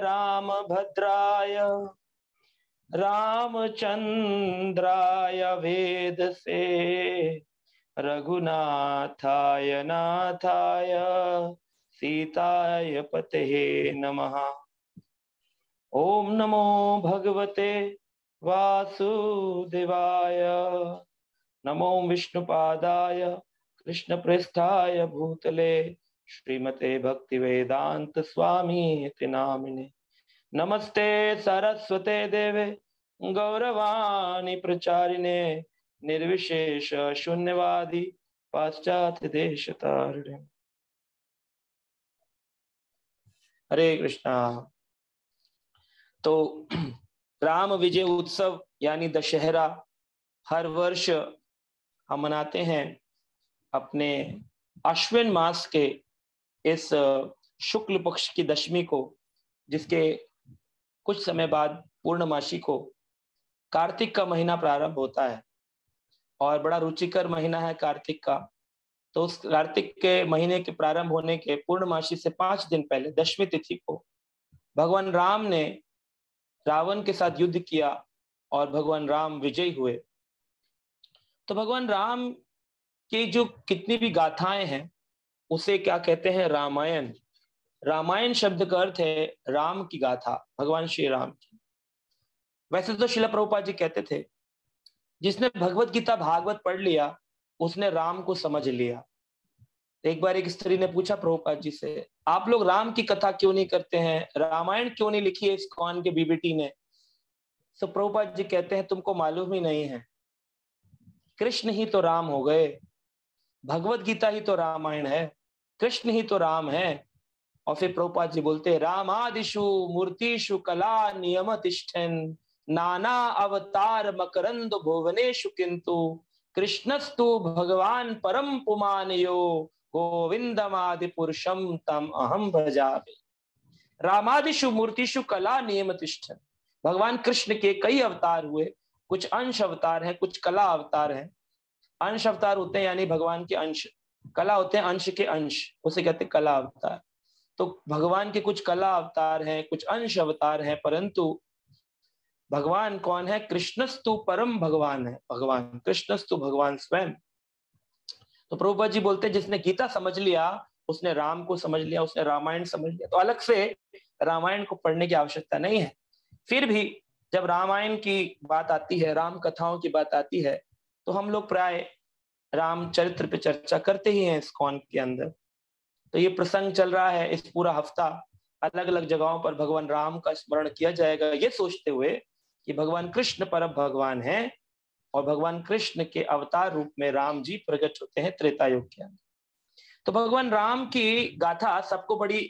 रामभद्राय रामचंद्राय वेदसे रघुनाथाय नाथाय सीताय पतये नमः। ओम नमो भगवते वासुदेवाय। नमो विष्णुपादाय कृष्णप्रेष्ठाय भूतले श्रीमते भक्तिवेदांत स्वामी नामिने। नमस्ते सरस्वते देवे गौरवाणी प्रचारिणे निर्विशेष शून्यवादी पाश्चात्य देश तारिणे। हरे कृष्णा। तो राम विजय उत्सव यानी दशहरा हर वर्ष हम मनाते हैं अपने अश्विन मास के इस शुक्ल पक्ष की दशमी को, जिसके कुछ समय बाद पूर्णमासी को कार्तिक का महीना प्रारंभ होता है और बड़ा रुचिकर महीना है कार्तिक का। तो उस कार्तिक के महीने के प्रारंभ होने के पूर्णमासी से 5 दिन पहले दशमी तिथि को भगवान राम ने रावण के साथ युद्ध किया और भगवान राम विजयी हुए। तो भगवान राम की जो कितनी भी गाथाएं हैं उसे क्या कहते हैं? रामायण। रामायण शब्द का अर्थ है राम की गाथा, भगवान श्री राम की। वैसे तो श्रील प्रभुपाद जी कहते थे जिसने भगवत गीता भागवत पढ़ लिया उसने राम को समझ लिया। एक बार एक स्त्री ने पूछा प्रभुपाद जी से, आप लोग राम की कथा क्यों नहीं करते हैं, रामायण क्यों नहीं लिखी है इस्कॉन के बीबीटी ने? तो प्रभुपाद जी कहते हैं तुमको मालूम ही नहीं है, कृष्ण ही तो राम हो गए, भगवत गीता ही तो रामायण है, कृष्ण ही तो राम है। और फिर प्रभुपाद जी बोलते रामादिषु मूर्तिषु कला नियम तिष्ठन् नाना अवतार मकरंद भुवनेषु किंतु कृष्णस्तु भगवान परम पुमान यो गोविंदमादि पुरुषम तम अहम भजामि। रामादिषु मूर्तिषु कला नियम तिष्ठन्, भगवान कृष्ण के कई अवतार हुए, कुछ अंश अवतार हैं, कुछ कला अवतार हैं। अंश अवतार होते हैं यानी भगवान के अंश, कला होते हैं अंश के अंश, उसे कहते हैं कला अवतार। तो भगवान के कुछ कला अवतार हैं, कुछ अंश अवतार हैं, परंतु भगवान कौन है? कृष्णस्तु परम भगवान है, भगवान कृष्णस्तु भगवान स्वयं। तो प्रभुपाद जी बोलते हैं जिसने गीता समझ लिया उसने राम को समझ लिया, उसने रामायण समझ लिया। तो अलग से रामायण को पढ़ने की आवश्यकता नहीं है। फिर भी जब रामायण की बात आती है, राम कथाओं की बात आती है, तो हम लोग प्राय राम चरित्र पे चर्चा करते ही हैं इस्कॉन के अंदर। तो ये प्रसंग चल रहा है, इस पूरा हफ्ता अलग अलग जगहों पर भगवान राम का स्मरण किया जाएगा, ये सोचते हुए कि भगवान कृष्ण परम भगवान हैं और भगवान कृष्ण के अवतार रूप में राम जी प्रकट होते हैं त्रेता युग के अंदर। तो भगवान राम की गाथा सबको बड़ी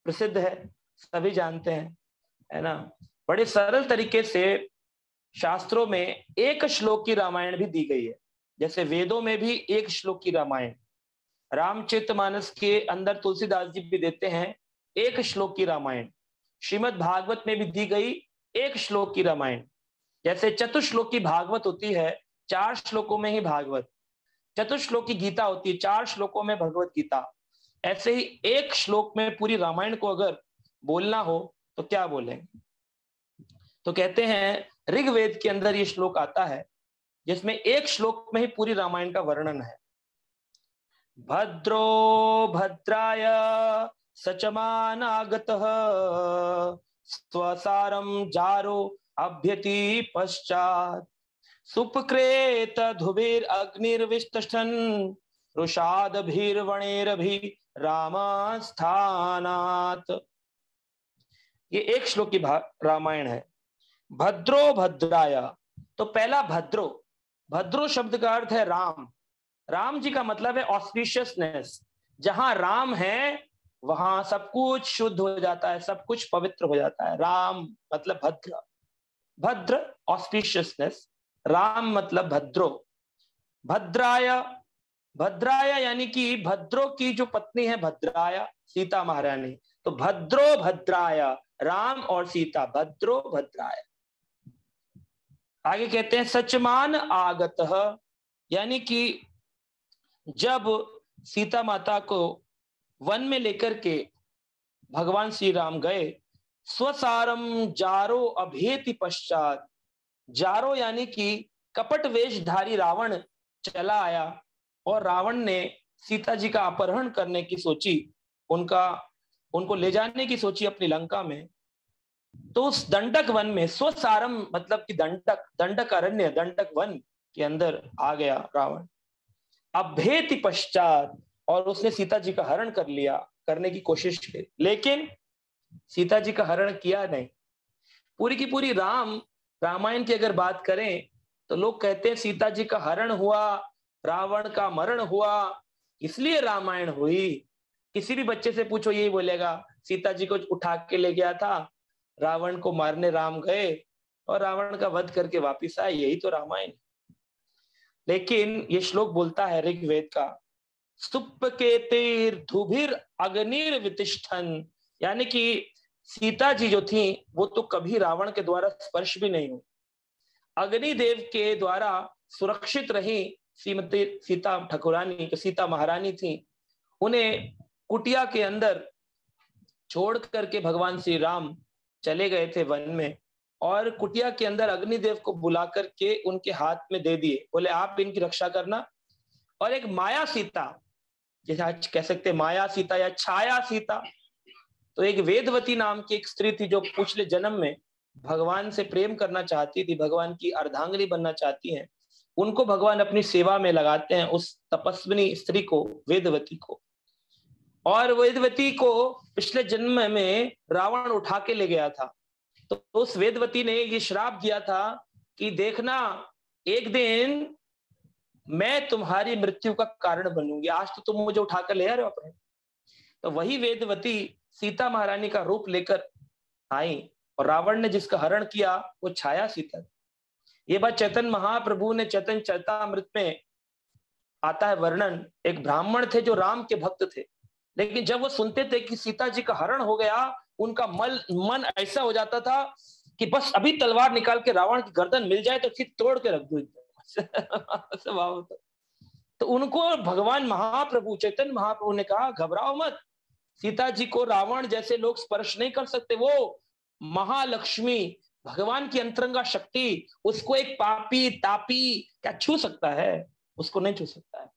प्रसिद्ध है, सभी जानते हैं, है ना। बड़े सरल तरीके से शास्त्रों में एक श्लोक की रामायण भी दी गई है, जैसे वेदों में भी एक श्लोक की रामायण, रामचरितमानस के अंदर तुलसीदास जी भी देते हैं एक श्लोक की रामायण, श्रीमद् भागवत में भी दी गई एक श्लोक की रामायण। जैसे चतुश्लोक की भागवत होती है, 4 श्लोकों में ही भागवत, चतुश्लोक की गीता होती है, 4 श्लोकों में भगवत गीता। ऐसे ही एक श्लोक में पूरी रामायण को अगर बोलना हो तो क्या बोलेंगे? तो कहते हैं ऋग्वेद के अंदर ये श्लोक आता है जिसमें एक श्लोक में ही पूरी रामायण का वर्णन है। भद्रो भद्राय सचमानागतः स्वसारं जारो अभ्यति पश्चात् सुपक्रेत धुबीर अग्निर्विष्टन् रुषादभिर्वणेरभि रामस्थानात्। ये एक श्लोक की रामायण है। भद्रो भद्राय, तो पहला भद्रो, भद्रो शब्द का अर्थ है राम। राम जी का मतलब है ऑस्पिशियसनेस, जहां राम है वहां सब कुछ शुद्ध हो जाता है, सब कुछ पवित्र हो जाता है। राम मतलब भद्र, भद्र ऑस्पिशियसनेस, राम मतलब भद्रो। भद्राय, भद्राय यानी कि भद्रो की जो पत्नी है भद्राय, सीता महारानी, तो भद्रो भद्राय, राम और सीता, भद्रो भद्राय। आगे कहते हैं सचमान आगतः, यानी कि जब सीता माता को वन में लेकर के भगवान श्री राम गए। स्वसारम जारो अभेति पश्चात, जारो यानी कि कपट वेशधारी रावण चला आया और रावण ने सीता जी का अपहरण करने की सोची, उनको ले जाने की सोची अपनी लंका में। तो उस दंडक वन में, स्वसारम मतलब कि दंडक, दंडक अरण्य, दंडक वन के अंदर आ गया रावण। अभेति पश्चात, और उसने सीता जी का हरण कर लिया, करने की कोशिश की, लेकिन सीता जी का हरण किया नहीं। पूरी की पूरी रामायण की अगर बात करें तो लोग कहते हैं सीता जी का हरण हुआ, रावण का मरण हुआ, इसलिए रामायण हुई। किसी भी बच्चे से पूछो यही बोलेगा, सीता जी को उठा के ले गया था, रावण को मारने राम गए और रावण का वध करके वापिस आए, यही तो रामायण। लेकिन ये श्लोक बोलता है ऋग्वेद का, सुप्पकेतेर धुभिर अग्निर वितिष्ठन, यानी कि सीता जी जो थी वो तो कभी रावण के द्वारा स्पर्श भी नहीं हुई, अग्निदेव के द्वारा सुरक्षित रही। श्रीमती सीता ठाकुरानी, सीता महारानी थी, उन्हें कुटिया के अंदर छोड़ करके भगवान श्री राम चले गए थे वन में, और कुटिया के अंदर अग्निदेव को बुला करके उनके हाथ में दे दिए, बोले आप इनकी रक्षा करना। और एक माया सीता, जैसे आज कह सकते माया सीता या छाया सीता, तो एक वेदवती नाम की एक स्त्री थी जो पिछले जन्म में भगवान से प्रेम करना चाहती थी, भगवान की अर्धांगिनी बनना चाहती हैं, उनको भगवान अपनी सेवा में लगाते हैं, उस तपस्विनी स्त्री को, वेदवती को। और वेदवती को पिछले जन्म में रावण उठा के ले गया था, तो उस वेदवती ने ये श्राप दिया था कि देखना एक दिन मैं तुम्हारी मृत्यु का कारण बनूंगी, आज तो तुम मुझे उठाकर ले आ रहे हो अपने। तो वही वेदवती सीता महारानी का रूप लेकर आई, और रावण ने जिसका हरण किया वो छाया सीता। ये बात चैतन्य महाप्रभु ने चैतन्य चरितामृत में आता है वर्णन। एक ब्राह्मण थे जो राम के भक्त थे, लेकिन जब वो सुनते थे कि सीता जी का हरण हो गया, उनका मन ऐसा हो जाता था कि बस अभी तलवार निकाल के रावण की गर्दन मिल जाए तो फिर तोड़ के रख दो। तो उनको भगवान महाप्रभु, चैतन्य महाप्रभु ने कहा घबराओ मत, सीता जी को रावण जैसे लोग स्पर्श नहीं कर सकते, वो महालक्ष्मी भगवान की अंतरंगा शक्ति, उसको एक पापी तापी क्या छू सकता है, उसको नहीं छू सकता है।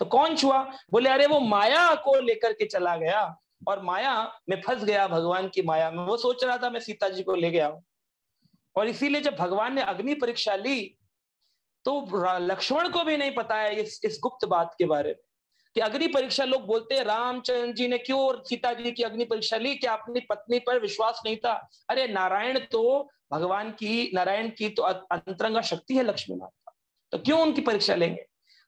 तो कौन छुआ? बोले अरे वो माया को लेकर के चला गया और माया में फंस गया, भगवान की माया में। वो सोच रहा था मैं सीता जी को ले गया हूं, और इसीलिए जब भगवान ने अग्नि परीक्षा ली तो लक्ष्मण को भी नहीं पता है इस गुप्त बात के बारे में कि अग्नि परीक्षा, लोग बोलते हैं रामचंद्र जी ने क्यों सीता जी की अग्नि परीक्षा ली, क्या अपनी पत्नी पर विश्वास नहीं था? अरे नारायण तो भगवान की, नारायण की तो अंतरंगा शक्ति है लक्ष्मी माता, तो क्यों उनकी परीक्षा लेंगे?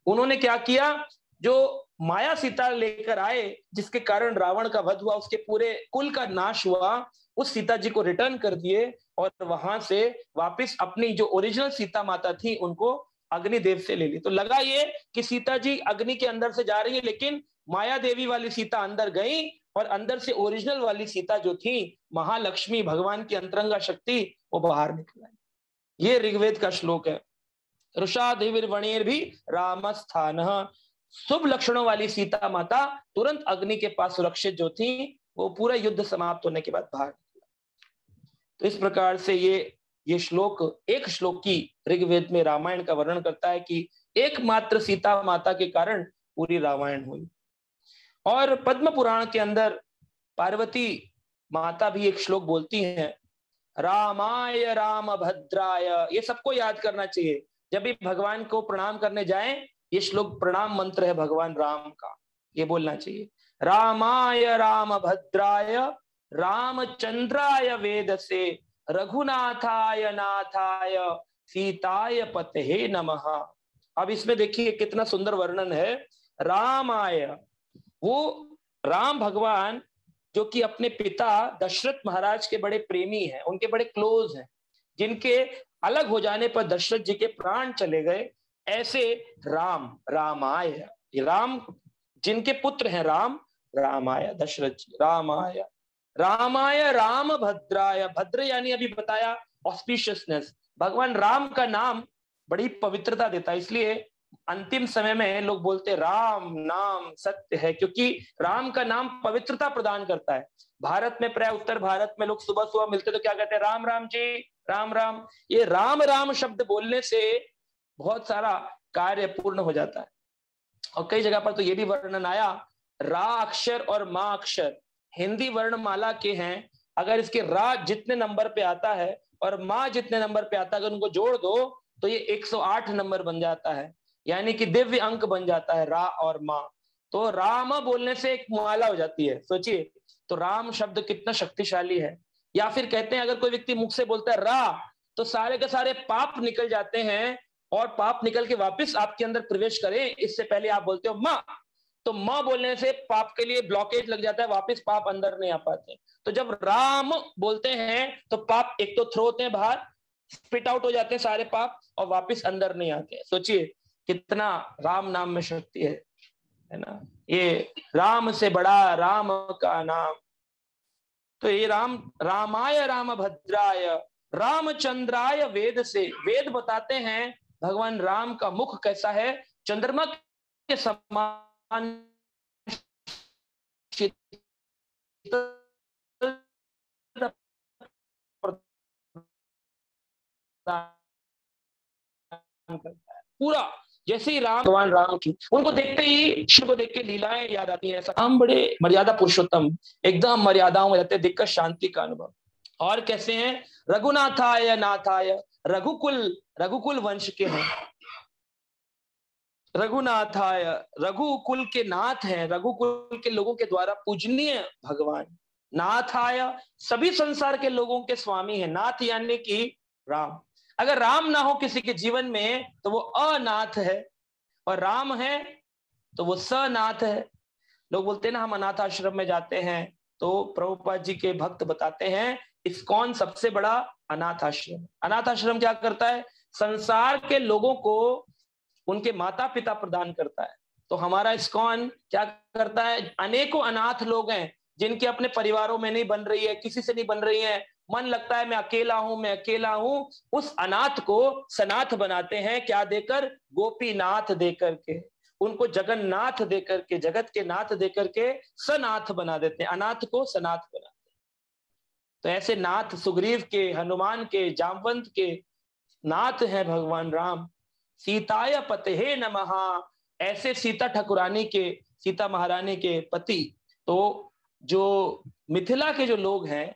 उन्होंने क्या किया, जो माया सीता लेकर आए जिसके कारण रावण का वध हुआ, उसके पूरे कुल का नाश हुआ, उस सीता जी को रिटर्न कर दिए और वहां से वापस अपनी जो ओरिजिनल सीता माता थी उनको अग्निदेव से ले ली। तो लगा ये कि सीता जी अग्नि के अंदर से जा रही है, लेकिन माया देवी वाली सीता अंदर गई और अंदर से ओरिजिनल वाली सीता जो थी महालक्ष्मी, भगवान की अंतरंगा शक्ति, वो बाहर निकल आई। ये ऋग्वेद का श्लोक है। रुषाधिर्वणेर भी राम स्थान, शुभ लक्षणों वाली सीता माता तुरंत अग्नि के पास सुरक्षित जो थी, वो पूरा युद्ध समाप्त होने के बाद बाहर निकला। तो इस प्रकार से ये श्लोक, एक श्लोक की ऋग्वेद में रामायण का वर्णन करता है कि एकमात्र सीता माता के कारण पूरी रामायण हुई। और पद्म पुराण के अंदर पार्वती माता भी एक श्लोक बोलती हैं, रामाय राम भद्राय। ये सबको याद करना चाहिए, जब भी भगवान को प्रणाम करने जाएं, ये श्लोक प्रणाम मंत्र है भगवान राम का, ये बोलना चाहिए। रामाय राम भद्राय रामचंद्राय वेदसे रघुनाथाय नाथाय सीताय पतये नमः। अब इसमें देखिए कितना सुंदर वर्णन है। रामाय, वो राम भगवान जो कि अपने पिता दशरथ महाराज के बड़े प्रेमी हैं, उनके बड़े क्लोज हैं, जिनके अलग हो जाने पर दशरथ जी के प्राण चले गए, ऐसे राम, रामाय, राम जिनके पुत्र हैं राम, रामाय दशरथ जी, रामाय रामाय राम भद्राय। भद्र यानी अभी बताया ऑस्पिशियसनेस, भगवान राम का नाम बड़ी पवित्रता देता है, इसलिए अंतिम समय में लोग बोलते राम नाम सत्य है, क्योंकि राम का नाम पवित्रता प्रदान करता है। भारत में, प्राय उत्तर भारत में लोग सुबह सुबह मिलते तो क्या कहते हैं, राम राम जी, राम राम। ये राम राम शब्द बोलने से बहुत सारा कार्य पूर्ण हो जाता है। और कई जगह पर तो ये भी वर्णन आया, रा अक्षर और मा अक्षर हिंदी वर्णमाला के हैं, अगर इसके रा जितने नंबर पे आता है और माँ जितने नंबर पे आता है, अगर उनको जोड़ दो तो ये 108 नंबर बन जाता है, यानी कि दिव्य अंक बन जाता है रा और माँ। तो राम बोलने से एक माला हो जाती है, सोचिए। तो राम शब्द कितना शक्तिशाली है। या फिर कहते हैं अगर कोई व्यक्ति मुख से बोलता है रा, तो सारे के सारे पाप निकल जाते हैं, और पाप निकल के वापस आपके अंदर प्रवेश करें इससे पहले आप बोलते हो माँ, तो माँ बोलने से पाप के लिए ब्लॉकेज लग जाता है, वापस पाप अंदर नहीं आ पाते। तो जब राम बोलते हैं तो पाप एक तो थ्रो होते हैं बाहर, स्पिट आउट हो जाते हैं सारे पाप, और वापस अंदर नहीं आते। सोचिए कितना राम नाम में शक्ति है ना। ये राम से बड़ा राम का नाम। तो ये राम, रामाय राम भद्राय रामचंद्राय, वेद से, वेद बताते हैं भगवान राम का मुख कैसा है, चंद्रमा के समान पूरा। जैसे ही राम, भगवान राम की, उनको देखते ही, शिव को देख के लीलाएं याद आती हैं। हम बड़े मर्यादा पुरुषोत्तम, एकदम मर्यादाओं में रहते, देखकर शांति का अनुभव। और कैसे हैं, रघुनाथाय नाथाय, रघुकुल, रघुकुल वंश के हैं, रघुनाथाय, रघुकुल के नाथ हैं, रघुकुल के लोगों के द्वारा पूजनीय भगवान। नाथाय, सभी संसार के लोगों के स्वामी हैं। नाथ यानी कि राम। अगर राम ना हो किसी के जीवन में तो वो अनाथ है, और राम है तो वो सनाथ है। लोग बोलते हैं ना हम अनाथ आश्रम में जाते हैं, तो प्रभुपाद जी के भक्त बताते हैं इस्कॉन सबसे बड़ा अनाथ आश्रम। अनाथ आश्रम क्या करता है, संसार के लोगों को उनके माता पिता प्रदान करता है। तो हमारा इस्कॉन क्या करता है, अनेकों अनाथ लोग हैं जिनके अपने परिवारों में नहीं बन रही है, किसी से नहीं बन रही है, मन लगता है मैं अकेला हूं, मैं अकेला हूं, उस अनाथ को सनाथ बनाते हैं। क्या देकर, गोपीनाथ देकर के, उनको जगन्नाथ देकर के, जगत के नाथ देकर के सनाथ बना देते हैं, अनाथ को सनाथ बनाते हैं। तो ऐसे नाथ सुग्रीव के, हनुमान के, जामवंत के नाथ है भगवान राम। सीताय पते नमः, ऐसे सीता ठकुरानी के, सीता महारानी के पति। तो जो मिथिला के जो लोग हैं,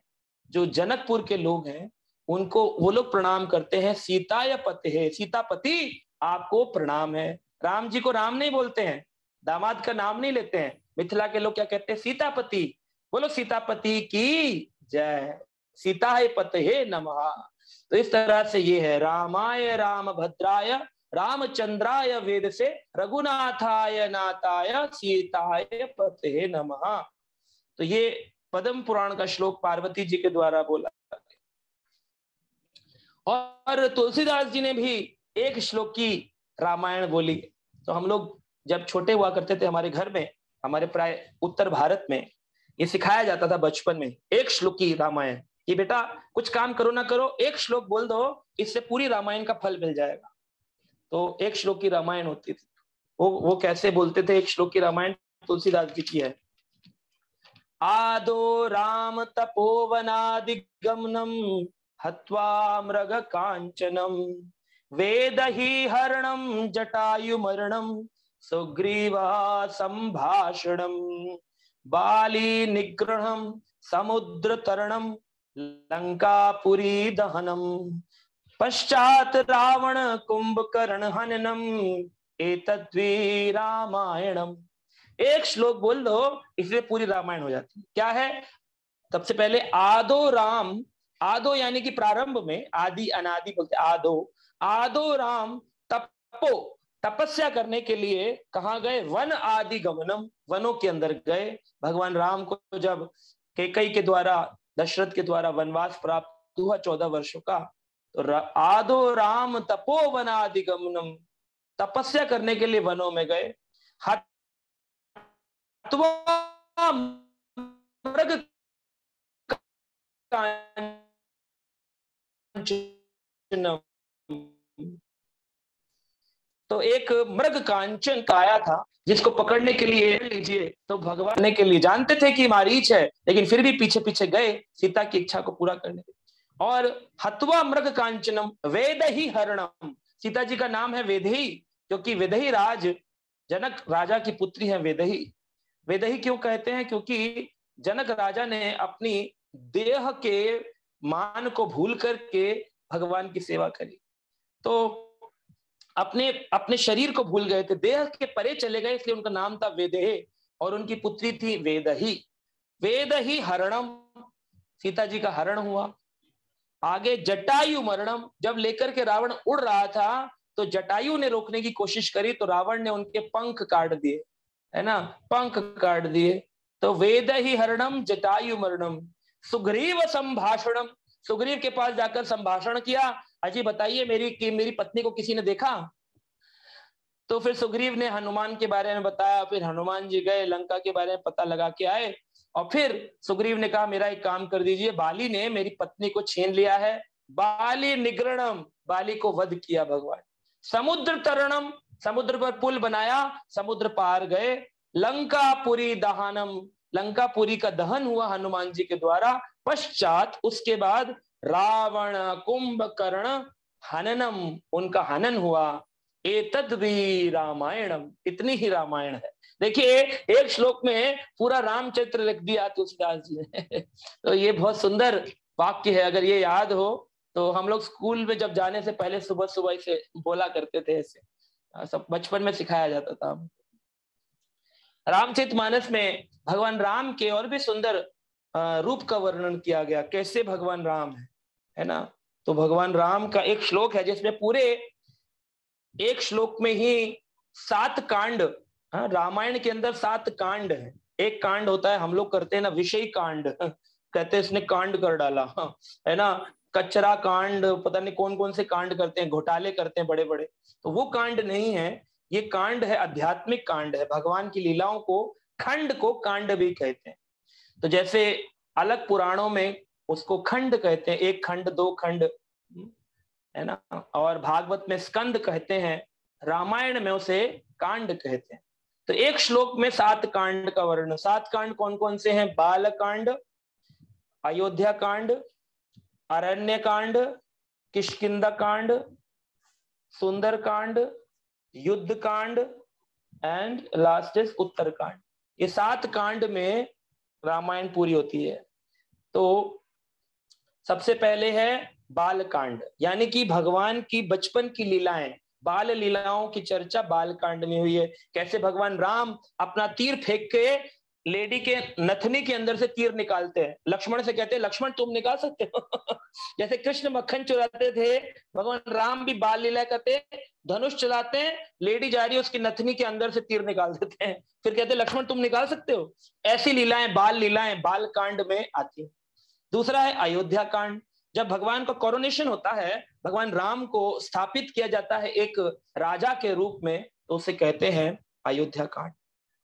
जो जनकपुर के लोग हैं, उनको वो लोग प्रणाम करते हैं, सीताय पते, सीतापति आपको प्रणाम है। राम जी को राम नहीं बोलते हैं, दामाद का नाम नहीं लेते हैं। मिथिला के लोग क्या कहते हैं, सीतापति। बोलो सीतापति की जय, सीताय पते नमः। तो इस तरह से ये है, रामाय राम भद्राय रामचंद्राय, वेद से रघुनाथाय नाथाय सीताय पते नमः। तो ये पद्म पुराण का श्लोक पार्वती जी के द्वारा बोला। और तुलसीदास जी ने भी एक श्लोक की रामायण बोली। तो हम लोग जब छोटे हुआ करते थे, हमारे घर में, हमारे प्राय उत्तर भारत में ये सिखाया जाता था बचपन में, एक श्लोक की रामायण, कि बेटा कुछ काम करो ना करो, एक श्लोक बोल दो, इससे पूरी रामायण का फल मिल जाएगा। तो एक श्लोक की रामायण होती थी। वो कैसे बोलते थे, एक श्लोक की रामायण तुलसीदास जी की है। आदो राम तपोवनादि गमनम हत्वा मृग कांचनम वेद ही हरणम जटायु मरणम सुग्रीवा संभाषणम बाली निग्रहम समुद्र तरणम लंकापुरी दहनम पश्चात रावण कुंभकर्ण हननम एतद्वी रामायणम। एक श्लोक बोल दो, इसलिए पूरी रामायण हो जाती है। क्या है, सबसे पहले आदो राम, आदो यानी कि प्रारंभ में, आदि अनादि बोलते, आदो, आदो राम तपो, तपस्या करने के लिए कहाँ गए, वन आदि गमनम, वनों के अंदर गए। भगवान राम को जब कैकेयी के द्वारा, दशरथ के द्वारा वनवास प्राप्त हुआ 14 वर्षों का, तो आदो राम तपो वनादि गमनम, तपस्या करने के लिए वनों में गए। मृग तो एक मृग कांचन काया था जिसको पकड़ने के लिए लीजिए तो भगवान के लिए जानते थे कि मारीच है, लेकिन फिर भी पीछे पीछे गए सीता की इच्छा को पूरा करने के। और हत्वा मृग कांचनम वेद ही हरणम, सीता जी का नाम है वेदही, क्योंकि वेदही राज जनक राजा की पुत्री है वेदही। वेदही क्यों कहते हैं? क्योंकि जनक राजा ने अपनी देह के मान को भूल करके भगवान की सेवा करी, तो अपने अपने शरीर को भूल गए थे, देह के परे चले गए, इसलिए उनका नाम था वेदेह और उनकी पुत्री थी वेदही। वेदही हरणम, सीता जी का हरण हुआ। आगे जटायु मरणम, जब लेकर के रावण उड़ रहा था तो जटायु ने रोकने की कोशिश करी तो रावण ने उनके पंख काट दिए, है ना, पंख काट दिए। तो वेद ही हरणम जटायु मरणम। सुग्रीव संभाषणम, सुग्रीव के पास जाकर संभाषण किया, अजी बताइए मेरी पत्नी को किसी ने देखा? तो फिर सुग्रीव ने हनुमान के बारे में बताया, फिर हनुमान जी गए लंका के बारे में पता लगा के आए, और फिर सुग्रीव ने कहा मेरा एक काम कर दीजिए, बाली ने मेरी पत्नी को छीन लिया है। बाली निग्रणम, बाली को वध किया भगवान। समुद्र तरणम, समुद्र पर पुल बनाया, समुद्र पार गए। लंकापुरी दहनम, लंकापुरी का दहन हुआ हनुमान जी के द्वारा। पश्चात उसके बाद रावण कुंभकर्ण हननम, उनका हनन हुआ। एतद भी रामायणम, इतनी ही रामायण है। देखिए एक श्लोक में पूरा रामचरित्र लिख दिया तुलसीदास जी ने तो ये बहुत सुंदर वाक्य है, अगर ये याद हो तो हम लोग स्कूल में जब जाने से पहले सुबह सुबह इसे बोला करते थे, ऐसे सब बचपन में सिखाया जाता था। रामचरितमानस में भगवान राम के और भी सुंदर रूप का वर्णन किया गया, कैसे भगवान राम है ना। तो भगवान राम का एक श्लोक है जिसमें पूरे एक श्लोक में ही 7 कांड, रामायण के अंदर 7 कांड है। एक कांड होता है हम लोग करते हैं ना विषय कांड, कहते हैं इसने कांड कर डाला, है ना, कचरा कांड, पता नहीं कौन कौन से कांड करते हैं, घोटाले करते हैं बड़े बड़े, तो वो कांड नहीं है, ये कांड है आध्यात्मिक कांड है। भगवान की लीलाओं को खंड को कांड भी कहते हैं। तो जैसे अलग पुराणों में उसको खंड कहते हैं, 1 खंड 2 खंड, है ना, और भागवत में स्कंद कहते हैं, रामायण में उसे कांड कहते हैं। तो एक श्लोक में 7 कांड का वर्णन। 7 कांड कौन कौन से हैं? बाल कांड, अयोध्या कांड, अरण्य कांड, किष्किंधा कांड, सुंदर कांड, युद्ध कांड एंड लास्ट इज उत्तर कांड। ये 7 कांड में रामायण पूरी होती है। तो सबसे पहले है बाल कांड, यानी कि भगवान की बचपन की लीलाएं, बाल लीलाओं की चर्चा बाल कांड में हुई है। कैसे भगवान राम अपना तीर फेंक के लेडी के नथनी के अंदर से तीर निकालते हैं, लक्ष्मण से कहते हैं लक्ष्मण तुम निकाल सकते हो जैसे कृष्ण मक्खन चुराते थे, भगवान राम भी बाल लीला करते, धनुष चलाते हैं, लेडी जा रही है उसकी नथनी के अंदर से तीर निकाल देते हैं, फिर कहते हैं लक्ष्मण तुम निकाल सकते हो। ऐसी लीलाएं बाल कांड में आती है। दूसरा है अयोध्या कांड, जब भगवान का कोरोनेशन होता है, भगवान राम को स्थापित किया जाता है एक राजा के रूप में, तो उसे कहते हैं अयोध्या कांड।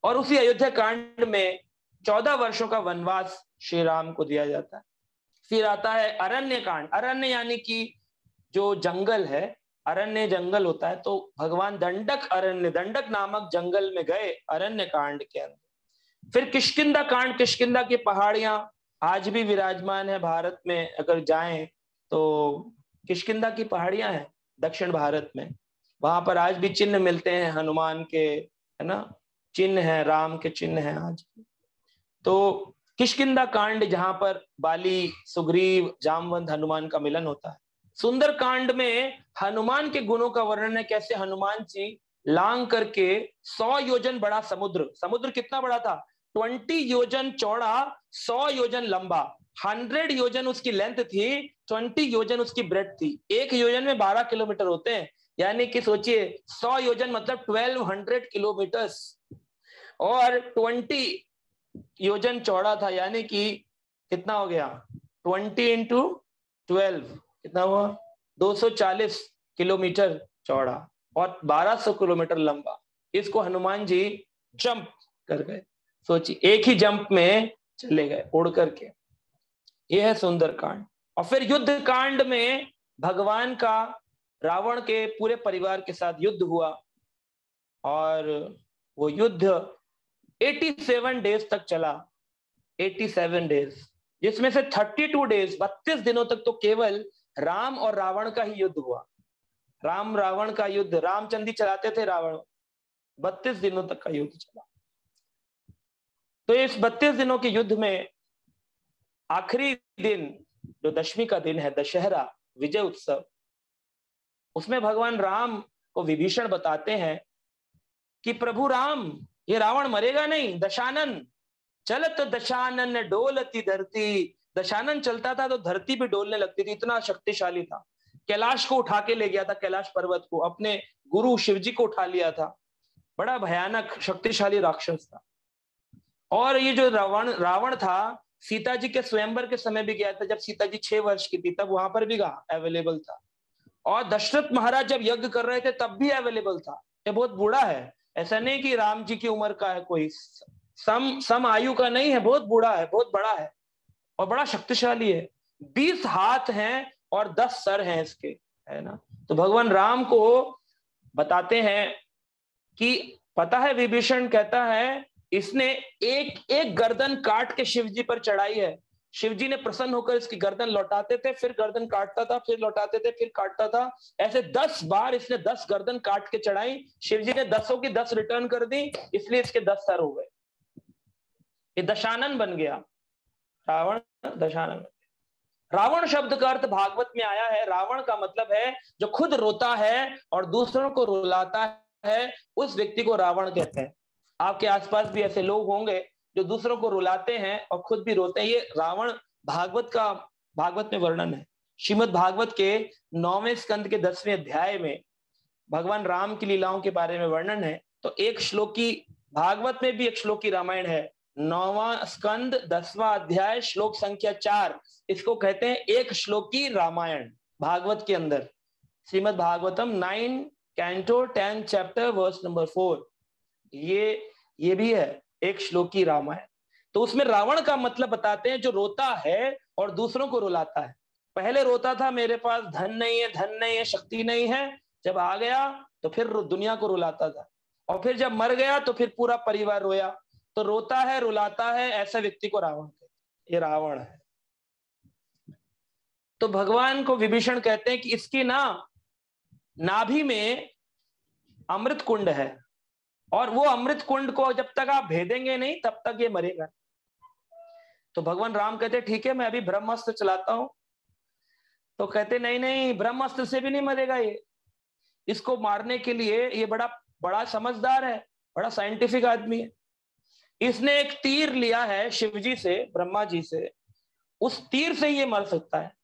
और उसी अयोध्या कांड में 14 वर्षों का वनवास श्री राम को दिया जाता है। फिर आता है अरण्य कांड, अरण्य यानी कि जो जंगल है, अरण्य जंगल होता है, तो भगवान दंडक अरण्य, दंडक नामक जंगल में गए अरण्य कांड के अंदर। फिर किष्किंधा कांड, किष्किंधा की पहाड़ियां आज भी विराजमान है भारत में, अगर जाएं तो किष्किंधा की पहाड़ियां हैं दक्षिण भारत में, वहां पर आज भी चिन्ह मिलते हैं हनुमान के, है ना, चिन्ह है, राम के चिन्ह है आज। तो किष्किंधा कांड जहां पर बाली, सुग्रीव, जामवंत, हनुमान का मिलन होता है। सुंदर कांड में हनुमान के गुणों का वर्णन है, कैसे हनुमान जी लांग करके 100 योजन बड़ा समुद्र, समुद्र कितना बड़ा था? 20 योजन चौड़ा, 100 योजन लंबा, 100 योजन उसकी लेंथ थी, 20 योजन उसकी ब्रेथ थी। एक योजन में 12 किलोमीटर होते हैं, यानी कि सोचिए 100 योजन मतलब 1200 किलोमीटर्स, और 20 योजन चौड़ा था, यानी कि कितना हो गया? 20 इंटू 12 कितना हुआ? 240 किलोमीटर चौड़ा और 1200 किलोमीटर लंबा। इसको हनुमान जी जंप कर गए, सोचिए एक ही जंप में चले गए उड़ करके। यह है सुंदर कांड। और फिर युद्ध कांड में भगवान का रावण के पूरे परिवार के साथ युद्ध हुआ, और वो युद्ध 87 डेज तक चला, 87 डेज, जिसमें से 32 डेज 32 दिनों तक तो केवल राम और रावण का ही युद्ध हुआ। राम रावण का युद्ध, रामचंद्र चलाते थे रावण, 32 दिनों तक का युद्ध चला। तो इस 32 दिनों के युद्ध में आखिरी दिन जो दशमी का दिन है, दशहरा विजय उत्सव, उसमें भगवान राम को विभीषण बताते हैं कि प्रभु राम, ये रावण मरेगा नहीं। दशानन चलत दशानन डोलती धरती, दशानन चलता था तो धरती भी डोलने लगती थी, इतना शक्तिशाली था। कैलाश को उठा के ले गया था, कैलाश पर्वत को, अपने गुरु शिवजी को उठा लिया था। बड़ा भयानक शक्तिशाली राक्षस था। और ये जो रावण था, सीता जी के स्वयंवर के समय भी गया था, जब सीता जी 6 वर्ष की थी तब वहां पर भी अवेलेबल था। और दशरथ महाराज जब यज्ञ कर रहे थे तब भी अवेलेबल था। ये बहुत बूढ़ा है, ऐसा नहीं कि राम जी की उम्र का है, कोई सम आयु का नहीं है, बहुत बूढ़ा है, बहुत बड़ा है और बड़ा शक्तिशाली है। 20 हाथ हैं और 10 सर हैं इसके, है ना। तो भगवान राम को बताते हैं कि पता है, विभीषण कहता है इसने एक एक गर्दन काट के शिव जी पर चढ़ाई है। शिवजी ने प्रसन्न होकर इसकी गर्दन लौटाते थे, फिर गर्दन काटता था, फिर लौटाते थे, फिर काटता था। ऐसे 10 बार इसने 10 गर्दन काट के चढ़ाई। शिवजी ने 10 की 10 रिटर्न कर दी, इसलिए इसके 10 सर हो गए। ये दशानन बन गया, रावण दशानन। रावण शब्द का अर्थ भागवत में आया है, रावण का मतलब है जो खुद रोता है और दूसरों को रुलाता है, उस व्यक्ति को रावण कहते हैं। आपके आसपास भी ऐसे लोग होंगे जो दूसरों को रुलाते हैं और खुद भी रोते हैं। ये रावण भागवत में वर्णन है। श्रीमद् भागवत के 9वें स्कंद के 10वें अध्याय में भगवान राम की लीलाओं के बारे में वर्णन है। तो एक श्लोकी भागवत में भी एक श्लोकी रामायण है, 9वां स्कंद 10वां अध्याय श्लोक संख्या 4, इसको कहते हैं एक श्लोकी रामायण। भागवत के अंदर Shrimad Bhagavatam 9 canto 10 chapter verse number 4, ये भी है एक श्लोकी रामायण। तो उसमें रावण का मतलब बताते हैं जो रोता है और दूसरों को रुलाता है। पहले रोता था मेरे पास धन नहीं है, धन नहीं है, शक्ति नहीं है, जब आ गया तो फिर दुनिया को रुलाता था, और फिर जब मर गया तो फिर पूरा परिवार रोया। तो रोता है, रुलाता है, ऐसा व्यक्ति को रावण कहते हैं। ये रावण है। तो भगवान को विभीषण कहते हैं कि इसकी नाभि में अमृत कुंड है, और वो अमृत कुंड को जब तक आप भेदेंगे नहीं तब तक ये मरेगा। तो भगवान राम कहते ठीक है, मैं अभी ब्रह्मास्त्र चलाता हूं। तो कहते नहीं नहीं, ब्रह्मास्त्र से भी नहीं मरेगा ये। इसको मारने के लिए ये बड़ा बड़ा समझदार है, बड़ा साइंटिफिक आदमी है। इसने एक तीर लिया है शिवजी से, ब्रह्मा जी से, उस तीर से ये मर सकता है।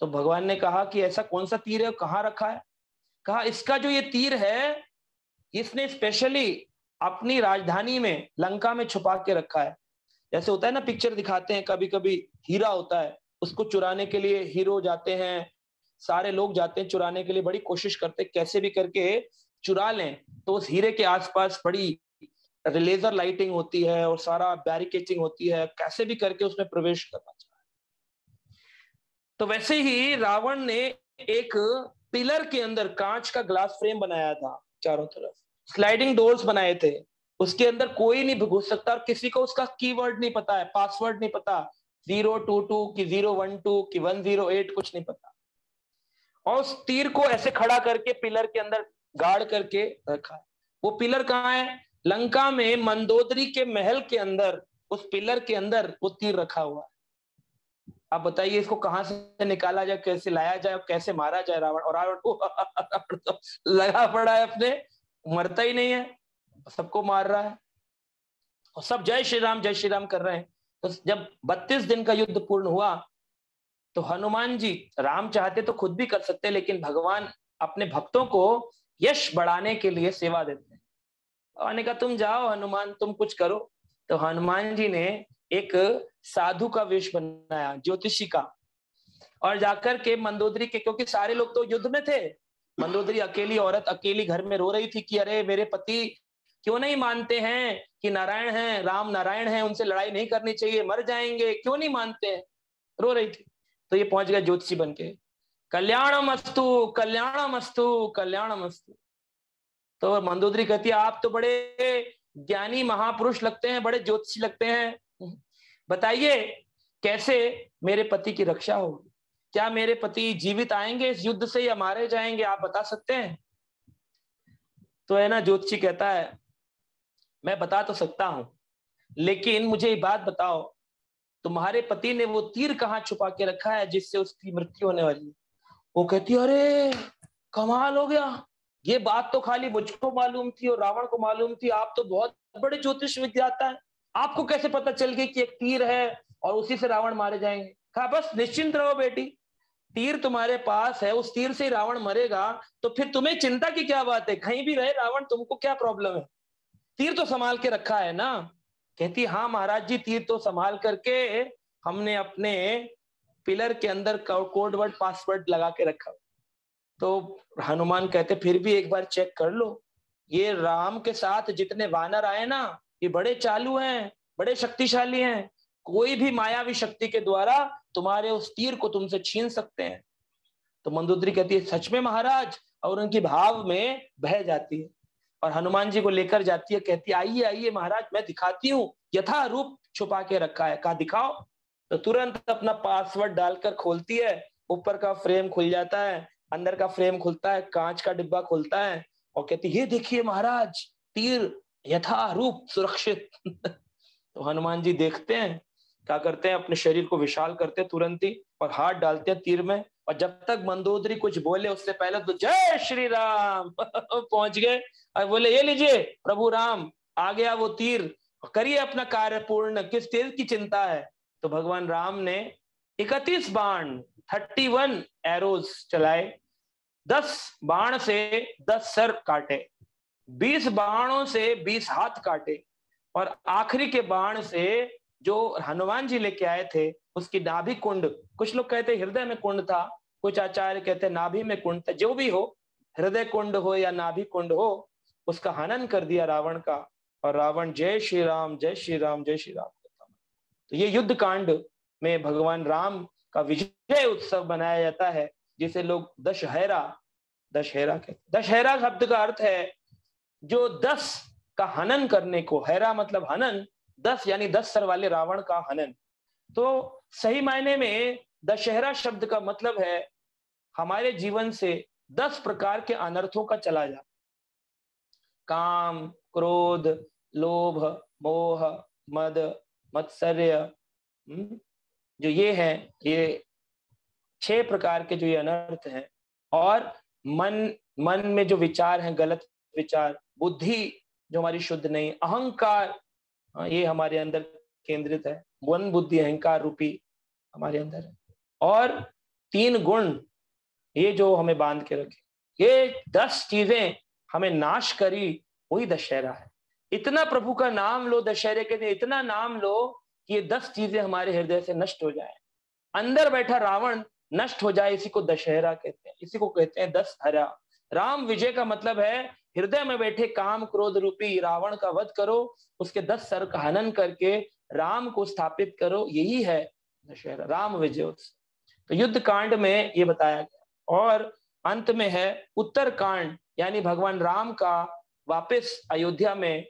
तो भगवान ने कहा कि ऐसा कौन सा तीर है, कहाँ रखा है? कहा इसका जो ये तीर है, इसने स्पेशली अपनी राजधानी में लंका में छुपा के रखा है। जैसे होता है ना, पिक्चर दिखाते हैं कभी कभी, हीरा होता है, उसको चुराने के लिए हीरो जाते हैं, सारे लोग जाते हैं चुराने के लिए, बड़ी कोशिश करते हैं कैसे भी करके चुरा लें। तो उस हीरे के आसपास बड़ी लेजर लाइटिंग होती है और सारा बैरिकेडिंग होती है, कैसे भी करके उसमें प्रवेश करना चाहे। तो वैसे ही रावण ने एक पिलर के अंदर कांच का ग्लास फ्रेम बनाया था, चारों तरफ स्लाइडिंग डोर्स बनाए थे, उसके अंदर कोई नहीं घुस सकता, और किसी को उसका कीवर्ड नहीं पता है, पासवर्ड नहीं पता, 022 की 012 की 108 कुछ नहीं पता। और उस तीर को ऐसे खड़ा करके पिलर के अंदर गाड़ करके रखा है। वो पिलर कहाँ है? लंका में मंदोदरी के महल के अंदर, उस पिलर के अंदर वो तीर रखा हुआ है। आप बताइए इसको कहां से निकाला जाए, कैसे लाया जाए और कैसे मारा जाए रावण। और रावण तो लगा पड़ा है अपने, मरता ही नहीं है, सबको मार रहा है, और सब जय श्री राम कर रहे हैं। तो जब 32 दिन का युद्ध पूर्ण हुआ तो हनुमान जी, राम चाहते तो खुद भी कर सकते, लेकिन भगवान अपने भक्तों को यश बढ़ाने के लिए सेवा देते हैं। और कहा तुम जाओ हनुमान, तुम कुछ करो। तो हनुमान जी ने एक साधु का वेश बनाया, ज्योतिषी का, और जाकर के मंदोदरी के, क्योंकि सारे लोग तो युद्ध में थे, मंदोदरी अकेली औरत अकेली घर में रो रही थी कि अरे मेरे पति क्यों नहीं मानते हैं कि नारायण हैं, राम नारायण हैं, उनसे लड़ाई नहीं करनी चाहिए, मर जाएंगे, क्यों नहीं मानते हैं, रो रही थी। तो ये पहुंच गया ज्योतिषी बनके, कल्याणमस्तु कल्याणमस्तु कल्याणमस्तु। तो मंदोदरी कहती है आप तो बड़े ज्ञानी महापुरुष लगते हैं, बड़े ज्योतिषी लगते हैं, बताइए कैसे मेरे पति की रक्षा होगी? क्या मेरे पति जीवित आएंगे इस युद्ध से या मारे जाएंगे, आप बता सकते हैं? तो है ना, ज्योतिषी कहता है मैं बता तो सकता हूं, लेकिन मुझे ये बात बताओ, तुम्हारे पति ने वो तीर कहाँ छुपा के रखा है जिससे उसकी मृत्यु होने वाली है? वो कहती है अरे कमाल हो गया, ये बात तो खाली मुझको मालूम थी और रावण को मालूम थी, आप तो बहुत बड़े ज्योतिष विज्ञाता हैं, आपको कैसे पता चल गया कि एक तीर है और उसी से रावण मारे जाएंगे? कहा बस निश्चिंत रहो बेटी, तीर तुम्हारे पास है, उस तीर से रावण मरेगा, तो फिर तुम्हें चिंता की क्या बात है, कहीं भी रहे रावण, तुमको क्या प्रॉब्लम है, तीर तो संभाल के रखा है ना? कहती हाँ महाराज जी, तीर तो संभाल करके हमने अपने पिलर के अंदर कोड वर्ड पासवर्ड लगा के रखा। तो हनुमान कहते फिर भी एक बार चेक कर लो, ये राम के साथ जितने वानर आए ना, ये बड़े चालू हैं, बड़े शक्तिशाली हैं, कोई भी मायावी शक्ति के द्वारा तुम्हारे उस तीर को तुमसे छीन सकते हैं। तो मंदोदरी कहती है सच में महाराज, और उनकी भाव में बह जाती है और हनुमान जी को लेकर जाती है, कहती है आइए आइए महाराज, मैं दिखाती हूँ, यथा रूप छुपा के रखा है। कहा दिखाओ। तो तुरंत अपना पासवर्ड डालकर खोलती है, ऊपर का फ्रेम खुल जाता है, अंदर का फ्रेम खुलता है, कांच का डिब्बा खुलता है और कहती ये देखिए महाराज, तीर यथा रूप सुरक्षित। तो हनुमान जी देखते हैं, क्या करते हैं, अपने शरीर को विशाल करते तुरंत ही और हाथ डालते हैं तीर में, और जब तक मंदोदरी कुछ बोले उससे पहले तो जय श्री राम पहुंच गए और बोले ये लीजिए प्रभु राम, आ गया वो तीर, करिए अपना कार्य पूर्ण, किस तीर की चिंता है? तो भगवान राम ने 31 बाण 31 एरोज चलाए, 10 बाण से 10 सर काटे, 20 बाणों से 20 हाथ काटे, और आखिरी के बाण से जो हनुमान जी लेके आए थे उसकी नाभि कुंड, कुछ लोग कहते हृदय में कुंड था, कुछ आचार्य कहते नाभि में कुंड था, जो भी हो, हृदय कुंड हो या नाभि कुंड हो, उसका हनन कर दिया रावण का, और रावण जय श्री राम जय श्री राम जय श्री राम। तो ये युद्ध कांड में भगवान राम का विजय उत्सव मनाया जाता है, जिसे लोग दशहरा दशहरा कहते। दशहरा शब्द का अर्थ है जो 10 का हनन करने को, हैरा मतलब हनन, 10 यानी 10 सर वाले रावण का हनन। तो सही मायने में दशहरा शब्द का मतलब है हमारे जीवन से 10 प्रकार के अनर्थों का चला जा, काम, क्रोध, लोभ, मोह, मद, मत्सर्य, जो ये है, ये 6 प्रकार के जो ये अनर्थ हैं। और मन में जो विचार हैं, गलत विचार, बुद्धि जो हमारी शुद्ध नहीं, अहंकार, ये हमारे अंदर केंद्रित है, मन बुद्धि अहंकार रूपी हमारे अंदर है, और 3 गुण ये जो हमें बांध के रखे, ये 10 चीजें हमें नाश करी, वही दशहरा है। इतना प्रभु का नाम लो दशहरे के दिन, इतना नाम लो कि ये 10 चीजें हमारे हृदय से नष्ट हो जाए, अंदर बैठा रावण नष्ट हो जाए, इसी को दशहरा कहते हैं, इसी को कहते हैं 10 हरा। राम विजय का मतलब है हृदय में बैठे काम क्रोध रूपी रावण का वध करो, उसके 10 सर का हनन करके राम को स्थापित करो, यही है दशहरा, राम विजय उत्सव। तो युद्ध कांड में ये बताया गया, और अंत में है उत्तर कांड, यानी भगवान राम का वापस अयोध्या में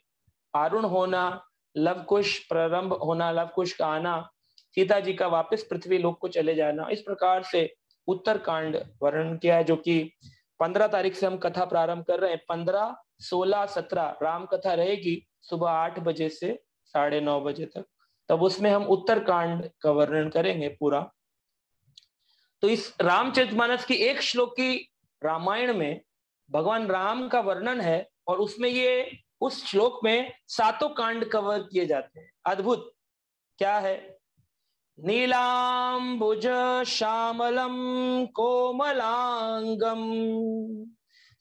आरूढ़ होना, लवकुश प्रारंभ होना, लवकुश का आना, सीता जी का वापस पृथ्वी लोक को चले जाना, इस प्रकार से उत्तर कांड वर्णन किया है, जो कि 15 तारीख से हम कथा प्रारंभ कर रहे हैं। 15, 16, 17 राम कथा रहेगी सुबह 8 बजे से 9:30 बजे तक, तब उसमें हम उत्तर कांड का वर्णन करेंगे पूरा। तो इस रामचरितमानस की एक श्लोक की रामायण में भगवान राम का वर्णन है, और उसमें ये उस श्लोक में 7 कांड कवर किए जाते हैं। अद्भुत क्या है, नीलांबुज श्यामलम कोमलांगम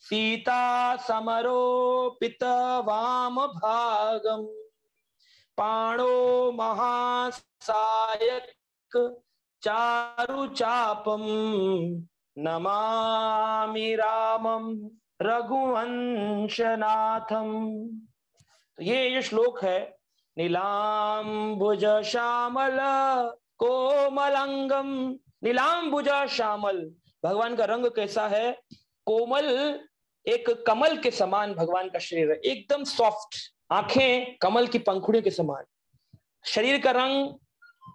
सीता समरोपित वाम भागम पाणो महासायक चारु चापम नमामि रामम रघुवंशनाथम। तो ये जो श्लोक है, नीलांबुज श्यामल कोमलंगम, नीलांबुज श्यामल, भगवान का रंग कैसा है, कोमल एक कमल के समान भगवान का शरीर है, एकदम सॉफ्ट, आंखें कमल की पंखुड़ियों के समान, शरीर का रंग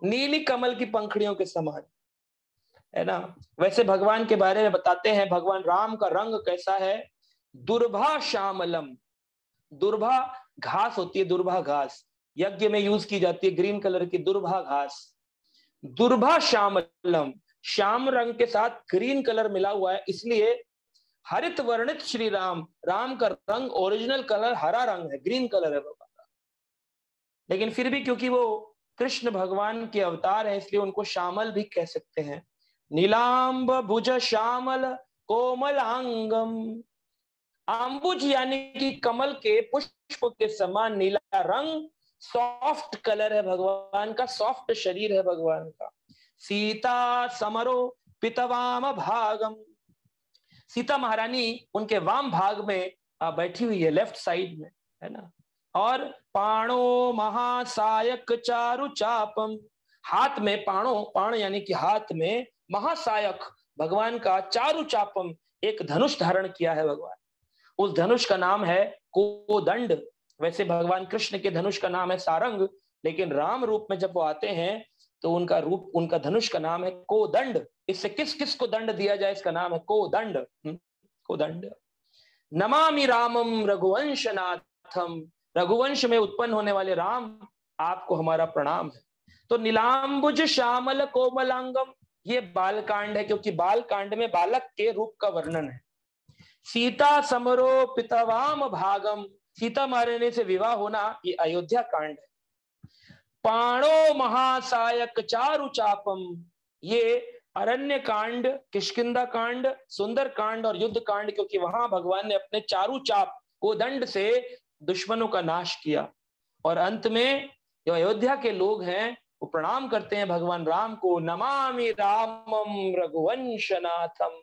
नीली कमल की पंखुड़ियों के समान, है ना। वैसे भगवान के बारे में बताते हैं, भगवान राम का रंग कैसा है, दुर्भा श्यामलम। दुर्भा घास होती है, दुर्भा घास यज्ञ में यूज की जाती है, ग्रीन कलर की दुर्भा घास, दुर्भा श्यामलम, श्याम रंग के साथ ग्रीन कलर मिला हुआ है, इसलिए हरित वर्णित श्री राम, राम का रंग ओरिजिनल कलर हरा रंग है, ग्रीन कलर है भगवान का। लेकिन फिर भी क्योंकि वो कृष्ण भगवान के अवतार है, इसलिए उनको श्यामल भी कह सकते हैं। नीलांब भुज श्यामल कोमल अंगम, आंबुज यानी कि कमल के पुष्प के समान नीला रंग, सॉफ्ट कलर है भगवान का, सॉफ्ट शरीर है भगवान का। सीता समरो पितवाम भागम, सीता महारानी उनके वाम भाग में बैठी हुई है, लेफ्ट साइड में, है ना। और पाणो महासायक चारु चापम, हाथ में पाणो, पाण यानी कि हाथ में, महासायक भगवान का, चारु चापम एक धनुष धारण किया है भगवान, उस धनुष का नाम है कोदंड। वैसे भगवान कृष्ण के धनुष का नाम है सारंग, लेकिन राम रूप में जब वो आते हैं तो उनका रूप, उनका धनुष का नाम है कोदंड। इससे किस किस को दंड दिया जाए, इसका नाम है कोदंड, कोदंड। नमामि रामम रघुवंश नाथम, रघुवंश में उत्पन्न होने वाले राम, आपको हमारा प्रणाम है। तो नीलांबुज श्यामल कोमलांगम, ये बालकांड है, क्योंकि बालकांड में बालक के रूप का वर्णन है। सीता समरो पितवाम भागम, सीता महारानी से विवाह होना, ये अयोध्या कांड है। पाणो महासायक चारु चापम, ये अरण्य कांड, किष्किंधा कांड, सुंदर कांड और युद्ध कांड, क्योंकि वहां भगवान ने अपने चारु चाप कोदंड से दुश्मनों का नाश किया। और अंत में जो अयोध्या के लोग हैं वो प्रणाम करते हैं भगवान राम को, नमामि रामम रघुवंशनाथम,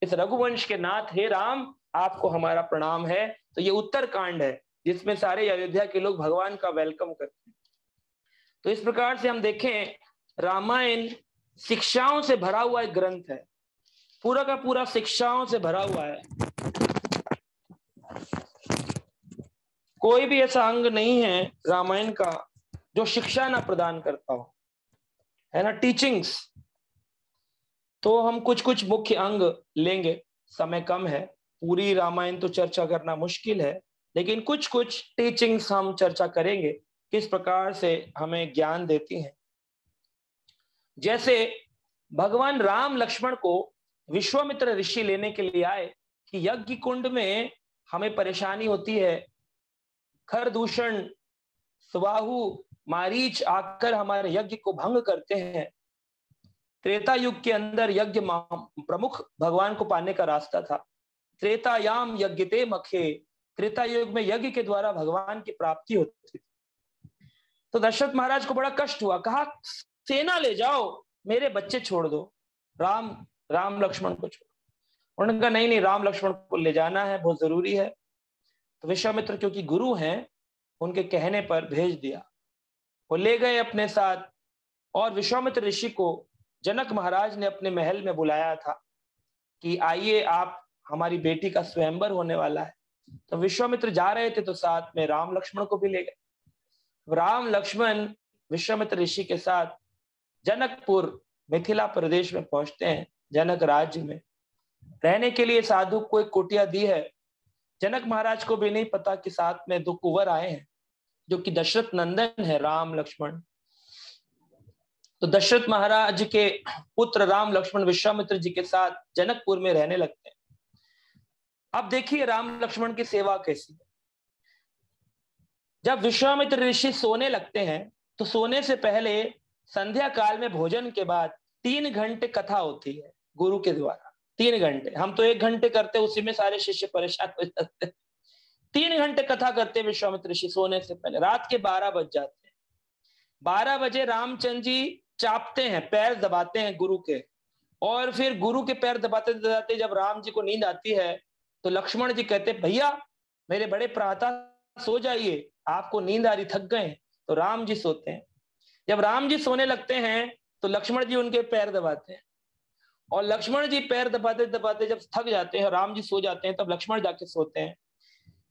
इस रघुवंश के नाथ हे राम, आपको हमारा प्रणाम है। तो ये उत्तर कांड है जिसमें सारे अयोध्या के लोग भगवान का वेलकम करते हैं। तो इस प्रकार से हम देखें, रामायण शिक्षाओं से भरा हुआ एक ग्रंथ है, पूरा का पूरा शिक्षाओं से भरा हुआ है। कोई भी ऐसा अंग नहीं है रामायण का जो शिक्षा ना प्रदान करता हो, है ना, टीचिंग्स। तो हम कुछ कुछ मुख्य अंग लेंगे, समय कम है, पूरी रामायण तो चर्चा करना मुश्किल है, लेकिन कुछ कुछ टीचिंग्स हम चर्चा करेंगे, किस प्रकार से हमें ज्ञान देती हैं। जैसे भगवान राम लक्ष्मण को विश्वामित्र ऋषि लेने के लिए आए कि यज्ञ कुंड में हमें परेशानी होती है, खरदूषण, स्वाहु, मारीच आकर हमारे यज्ञ को भंग करते हैं। त्रेता युग के अंदर यज्ञ प्रमुख भगवान को पाने का रास्ता था। त्रेतायाम यज्ञते मखे, त्रेता युग में यज्ञ के द्वारा भगवान की प्राप्ति होती थी। तो दशरथ महाराज को बड़ा कष्ट हुआ, कहा सेना ले जाओ, मेरे बच्चे छोड़ दो, राम लक्ष्मण को छोड़ो। उन्होंने कहा नहीं नहीं, राम लक्ष्मण को ले जाना है, बहुत जरूरी है। तो विश्वामित्र क्योंकि गुरु हैं, उनके कहने पर भेज दिया, वो ले गए अपने साथ। और विश्वामित्र ऋषि को जनक महाराज ने अपने महल में बुलाया था कि आइए आप, हमारी बेटी का स्वयंवर होने वाला है। तो विश्वामित्र जा रहे थे तो साथ में राम लक्ष्मण को भी ले गए। राम लक्ष्मण विश्वामित्र ऋषि के साथ जनकपुर मिथिला प्रदेश में पहुंचते हैं, जनक राज्य में रहने के लिए साधु को एक कुटिया दी है। जनक महाराज को भी नहीं पता कि साथ में दो कुंवर आए हैं जो कि दशरथ नंदन है, राम लक्ष्मण। तो दशरथ महाराज के पुत्र राम लक्ष्मण विश्वामित्र जी के साथ जनकपुर में रहने लगते हैं। अब देखिए राम लक्ष्मण की सेवा कैसी है। जब विश्वामित्र ऋषि सोने लगते हैं तो सोने से पहले संध्या काल में भोजन के बाद 3 घंटे कथा होती है गुरु के द्वारा। 3 घंटे, हम तो 1 घंटे करते, उसी में सारे शिष्य परेशान हो जाते। 3 घंटे कथा करते विश्वामित्र ऋषि सोने से पहले। रात के 12 बज जाते हैं। 12 बजे रामचंद्र जी चापते हैं, पैर दबाते हैं गुरु के, और फिर गुरु के पैर दबाते दबाते जब राम जी को नींद आती है तो लक्ष्मण जी कहते भैया मेरे बड़े भ्राता सो जाइए, आपको नींद आ रही, थक गए। तो राम जी सोते हैं। जब राम जी सोने लगते हैं तो लक्ष्मण जी उनके पैर दबाते हैं और लक्ष्मण जी पैर दबाते दबाते जब थक जाते हैं, राम जी सो जाते हैं, तब लक्ष्मण जाके सोते हैं।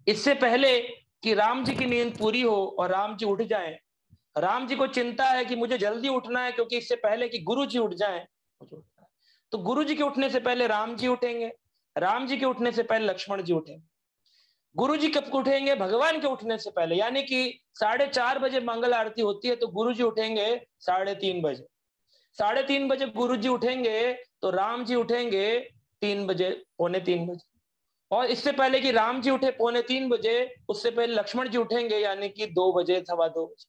इससे पहले कि राम जी की नींद पूरी हो और राम जी उठ जाएं, राम जी को चिंता है कि मुझे जल्दी उठना है, क्योंकि इससे पहले कि गुरु जी उठ जाएं, मुझे उठना है। तो गुरु जी के उठने से पहले राम जी उठेंगे, राम जी के उठने से पहले लक्ष्मण जी उठेंगे। गुरु जी कब उठेंगे? भगवान के उठने से पहले, यानी कि 4:30 बजे मंगल आरती होती है, तो गुरु जी उठेंगे 3:30 बजे। 3:30 बजे गुरु जी उठेंगे तो राम जी उठेंगे 3 बजे, 2:45 बजे। और इससे पहले कि राम जी उठे 2:45 बजे, उससे पहले लक्ष्मण जी उठेंगे, यानी कि 2 बजे, 2:15 बजे।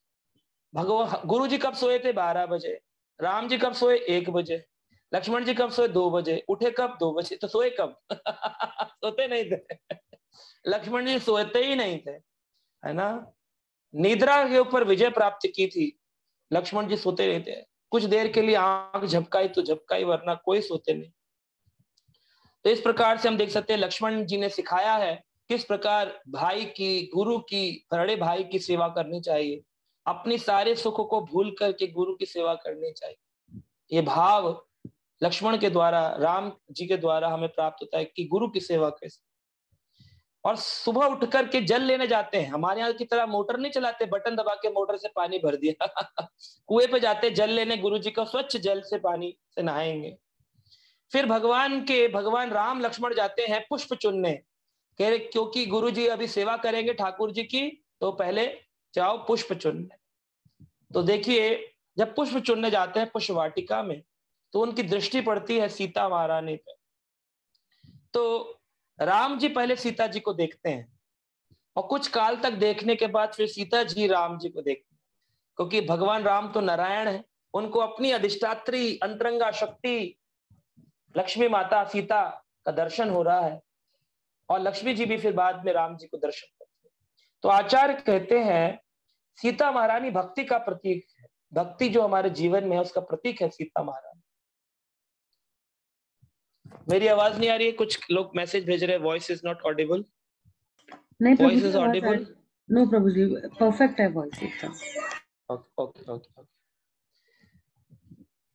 भगवान गुरु जी कब सोए थे? 12 बजे। राम जी कब सोए? 1 बजे। लक्ष्मण जी कब सोए? 2 बजे। उठे कब? 2 बजे। तो सोए कब? सोते नहीं थे। लक्ष्मण जी सोते ही नहीं थे, है ना। निद्रा के ऊपर विजय प्राप्त की थी, लक्ष्मण जी सोते नहीं थे। कुछ देर के लिए आंख झपकाई तो झपकाई, वरना कोई सोते नहीं। तो इस प्रकार से हम देख सकते हैं लक्ष्मण जी ने सिखाया है किस प्रकार भाई की, गुरु की, बड़े भाई की सेवा करनी चाहिए। अपनी सारे सुख को भूल करके गुरु की सेवा करनी चाहिए। ये भाव लक्ष्मण के द्वारा, राम जी के द्वारा हमें प्राप्त होता है कि गुरु की सेवा कैसे। और सुबह उठ करके जल लेने जाते हैं। हमारे यहाँ की तरह मोटर नहीं चलाते, बटन दबा के मोटर से पानी भर दिया। कुएं पे जाते जल लेने, गुरु जी का स्वच्छ जल से पानी से नहाएंगे। फिर भगवान राम लक्ष्मण जाते हैं पुष्प चुनने, कह रहे क्योंकि गुरु जी अभी सेवा करेंगे ठाकुर जी की, तो पहले जाओ पुष्प चुनने। तो देखिए जब पुष्प चुनने जाते हैं पुष्प वाटिका में, तो उनकी दृष्टि पड़ती है सीता महारानी पे। तो राम जी पहले सीता जी को देखते हैं, और कुछ काल तक देखने के बाद फिर सीता जी राम जी को देखते हैं, क्योंकि भगवान राम तो नारायण है, उनको अपनी अधिष्ठात्री अंतरंगा शक्ति लक्ष्मी माता सीता का दर्शन हो रहा है, और लक्ष्मी जी भी फिर बाद में राम जी को दर्शन करते हैं। तो आचार्य कहते हैं सीता महारानी भक्ति का प्रतीक है। भक्ति जो हमारे जीवन में है उसका प्रतीक है सीता महारानी। मेरी आवाज नहीं आ रही है? कुछ लोग मैसेज भेज रहे हैं, वॉइस इज नॉट ऑडिबल। नहीं प्रभु वॉइस जी, इज ऑडिबल? नो प्रभु जी, परफेक्ट है वॉइस एकदम। Okay okay okay.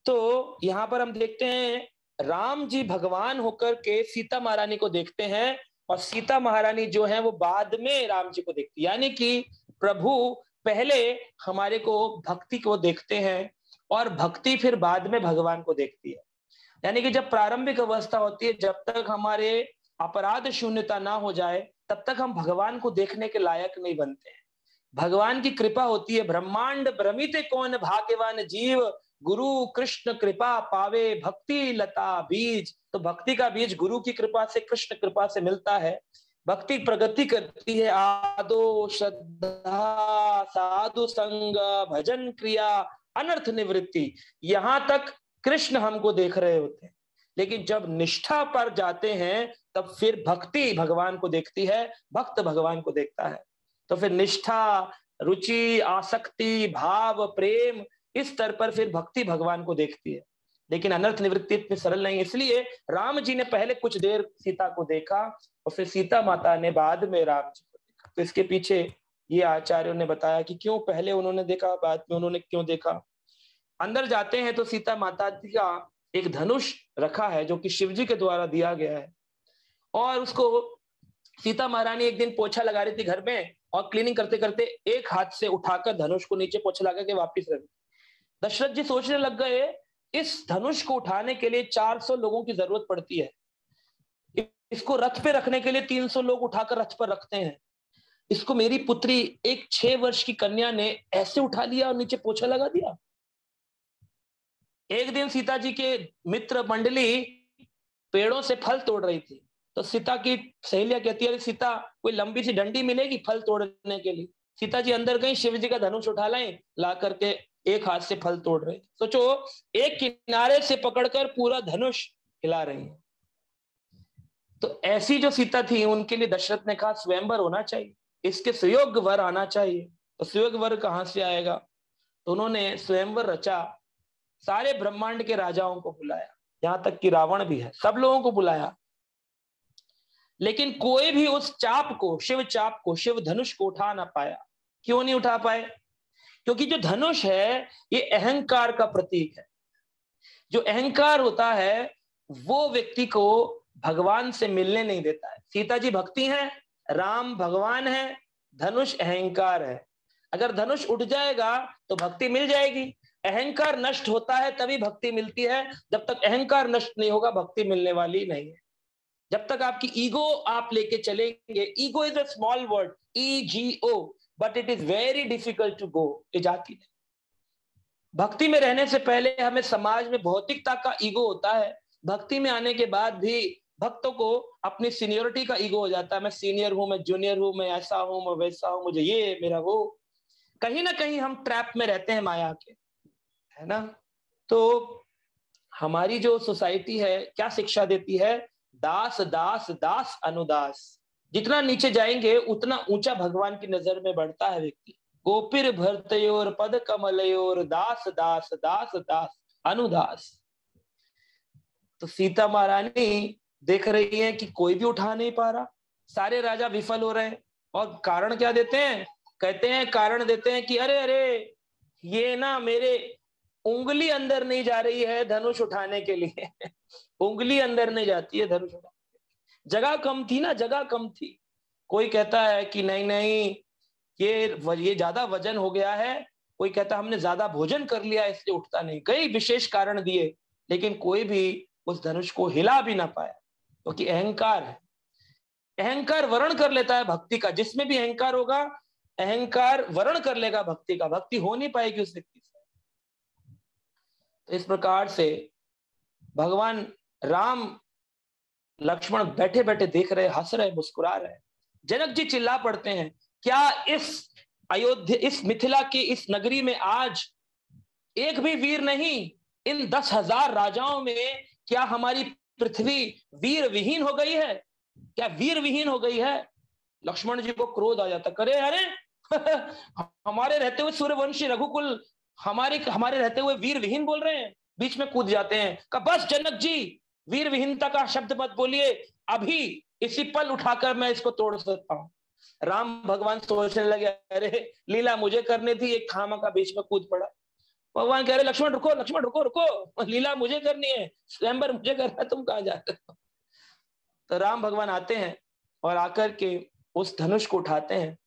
तो यहाँ पर हम देखते हैं राम जी भगवान होकर के सीता महारानी को देखते हैं, और सीता महारानी जो है वो बाद में राम जी को देखती है। यानी कि प्रभु पहले हमारे को भक्ति को देखते हैं, और भक्ति फिर बाद में भगवान को देखती है। यानी कि जब प्रारंभिक अवस्था होती है, जब तक हमारे अपराध शून्यता ना हो जाए, तब तक हम भगवान को देखने के लायक नहीं बनते हैं। भगवान की कृपा होती है। ब्रह्मांड भ्रमित कौन भाग्यवान जीव, गुरु कृष्ण कृपा पावे भक्ति लता बीज। तो भक्ति का बीज गुरु की कृपा से, कृष्ण कृपा से मिलता है। भक्ति प्रगति करती है, आदो श्रद्धा साधु संग भजन क्रिया अनर्थ निवृत्ति। यहां तक कृष्ण हमको देख रहे होते हैं, लेकिन जब निष्ठा पर जाते हैं तब फिर भक्ति भगवान को देखती है, भक्त भगवान को देखता है। तो फिर निष्ठा, रुचि, आसक्ति, भाव, प्रेम, इस स्तर पर फिर भक्ति भगवान को देखती है। लेकिन अनर्थ निवृत्ति इतनी सरल नहीं, इसलिए राम जी ने पहले कुछ देर सीता को देखा, और फिर सीता माता ने बाद में राम जी को देखा। तो इसके पीछे ये आचार्यों ने बताया कि क्यों पहले उन्होंने देखा, बाद में उन्होंने क्यों देखा। अंदर जाते हैं तो सीता माता जी का एक धनुष रखा है, जो कि शिव जी के द्वारा दिया गया है, और उसको सीता महारानी एक दिन पोछा लगा रही थी घर में, और क्लीनिंग करते करते एक हाथ से उठाकर धनुष को नीचे पोछा लगा के वापिस रख दी। दशरथ जी सोचने लग गए इस धनुष को उठाने के लिए 400 लोगों की जरूरत पड़ती है, इसको रथ पे रखने के लिए 300 लोग उठाकर रथ पर रखते हैं, इसको मेरी पुत्री एक 6 वर्ष की कन्या ने ऐसे उठा लिया और नीचे पोछा लगा दिया। एक दिन सीता जी के मित्र मंडली पेड़ों से फल तोड़ रही थी, तो सीता की सहेलियां कहती है, सीता कोई लंबी सी डंडी मिलेगी फल तोड़ने के लिए। सीता जी अंदर गई, शिव जी का धनुष उठा लाए, ला करके एक हाथ से फल तोड़ रहे। सोचो, एक किनारे से पकड़कर पूरा धनुष हिला रही है। तो ऐसी जो सीता थी, उनके लिए दशरथ ने कहा स्वयंवर होना चाहिए, इसके सुयोग्य वर आना चाहिए। तो सुयोग्य वर कहां से आएगा? तो उन्होंने स्वयंवर रचा, सारे ब्रह्मांड के राजाओं को बुलाया, यहां तक कि रावण भी है, सब लोगों को बुलाया, लेकिन कोई भी उस चाप को, शिव चाप को, शिव धनुष को उठा ना पाया। क्यों नहीं उठा पाए? क्योंकि जो धनुष है ये अहंकार का प्रतीक है। जो अहंकार होता है वो व्यक्ति को भगवान से मिलने नहीं देता है। सीता जी भक्ति है, राम भगवान है, धनुष अहंकार है। अगर धनुष उठ जाएगा तो भक्ति मिल जाएगी। अहंकार नष्ट होता है तभी भक्ति मिलती है, जब तक अहंकार नष्ट नहीं होगा भक्ति मिलने वाली नहीं है। जब तक आपकी ईगो आप लेके चलेंगे, ego is a small word, EGO, but it is very difficult to go, ये जाती है। भक्ति में रहने से पहले हमें समाज में भौतिकता का ईगो होता है, भक्ति में आने के बाद भी भक्तों को अपनी सीनियरिटी का ईगो हो जाता है। मैं सीनियर हूं, मैं जूनियर हूं, मैं ऐसा हूं, मैं वैसा हूं, मुझे ये मेरा वो। कहीं ना कहीं हम ट्रैप में रहते हैं माया के, है ना। तो हमारी जो सोसाइटी है क्या शिक्षा देती है? दास दास दास अनुदास। जितना नीचे जाएंगे उतना ऊंचा भगवान की नजर में बढ़ता है व्यक्ति। गोपिर भरतयोर पद कमलयोर दास दास दास दास अनुदास। तो सीता महारानी देख रही है कि कोई भी उठा नहीं पा रहा, सारे राजा विफल हो रहे हैं। और कारण क्या देते हैं? कहते हैं, कारण देते हैं कि अरे अरे ये ना मेरे उंगली अंदर नहीं जा रही है धनुष उठाने के लिए उंगली अंदर नहीं जाती है धनुष उठाने, जगह कम थी ना, जगह कम थी। कोई कहता है कि नहीं नहीं ये ज्यादा वजन हो गया है, कोई कहता हमने ज्यादा भोजन कर लिया इसलिए उठता नहीं। कई विशेष कारण दिए, लेकिन कोई भी उस धनुष को हिला भी ना पाया, क्योंकि तो अहंकार है। अहंकार वर्ण कर लेता है भक्ति का। जिसमें भी अहंकार होगा, अहंकार वर्ण कर लेगा भक्ति का, भक्ति हो नहीं पाएगी उस व्यक्ति से। तो इस प्रकार से भगवान राम लक्ष्मण बैठे बैठे देख रहे, हंस रहे, मुस्कुरा रहे। जनक जी चिल्ला पड़ते हैं, क्या इस अयोध्या, इस मिथिला की इस नगरी में आज एक भी वीर नहीं? इन 10,000 राजाओं में क्या हमारी पृथ्वी वीर विहीन हो गई है? क्या वीर विहीन हो गई है? लक्ष्मण जी को क्रोध आ जाता, करे अरे हमारे रहते हुए सूर्यवंशी रघुकुल हमारे रहते हुए वीर विहीन बोल रहे हैं। बीच में कूद जाते हैं, का बस जनक जी वीर विहीनता का शब्द मत बोलिए, अभी इसी पल उठाकर मैं इसको तोड़ सकता हूं। राम भगवान सोचने लगे, अरे लीला मुझे करनी थी, एक खामा का बीच में कूद पड़ा। भगवान कह रहे लक्ष्मण रुको, लक्ष्मण रुको रुको, लीला मुझे करनी है, स्वयंवर मुझे करना है, तुम कहां जा रहे हो? तो राम भगवान आते हैं और आकर के उस धनुष को उठाते हैं,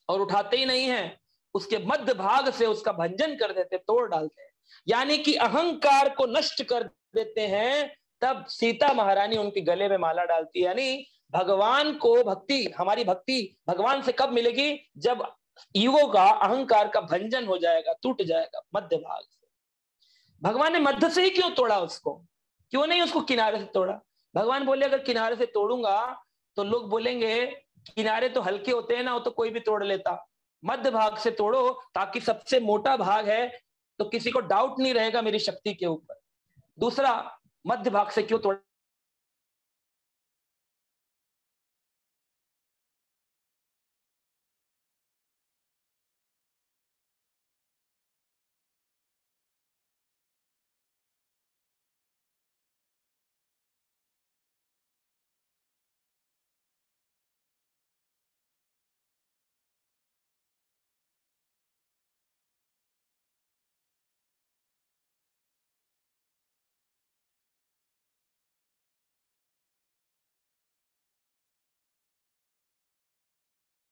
और उठाते ही नहीं है, उसके मध्य भाग से उसका भंजन कर देते, तोड़ डालते हैं, यानी कि अहंकार को नष्ट कर देते हैं। तब सीता महारानी उनके गले में माला डालती है। यानी भगवान को भक्ति, हमारी भक्ति भगवान से कब मिलेगी? जब ईगो का, अहंकार का भंजन हो जाएगा, टूट जाएगा मध्य भाग से। भगवान ने मध्य से ही क्यों तोड़ा उसको? क्यों नहीं उसको किनारे से तोड़ा? भगवान बोले अगर किनारे से तोड़ूंगा तो लोग बोलेंगे किनारे तो हल्के होते हैं ना, वो तो कोई भी तोड़ लेता। मध्य भाग से तोड़ो, ताकि सबसे मोटा भाग है तो किसी को डाउट नहीं रहेगा मेरी शक्ति के ऊपर। दूसरा, मध्य भाग से क्यों तोड़ा?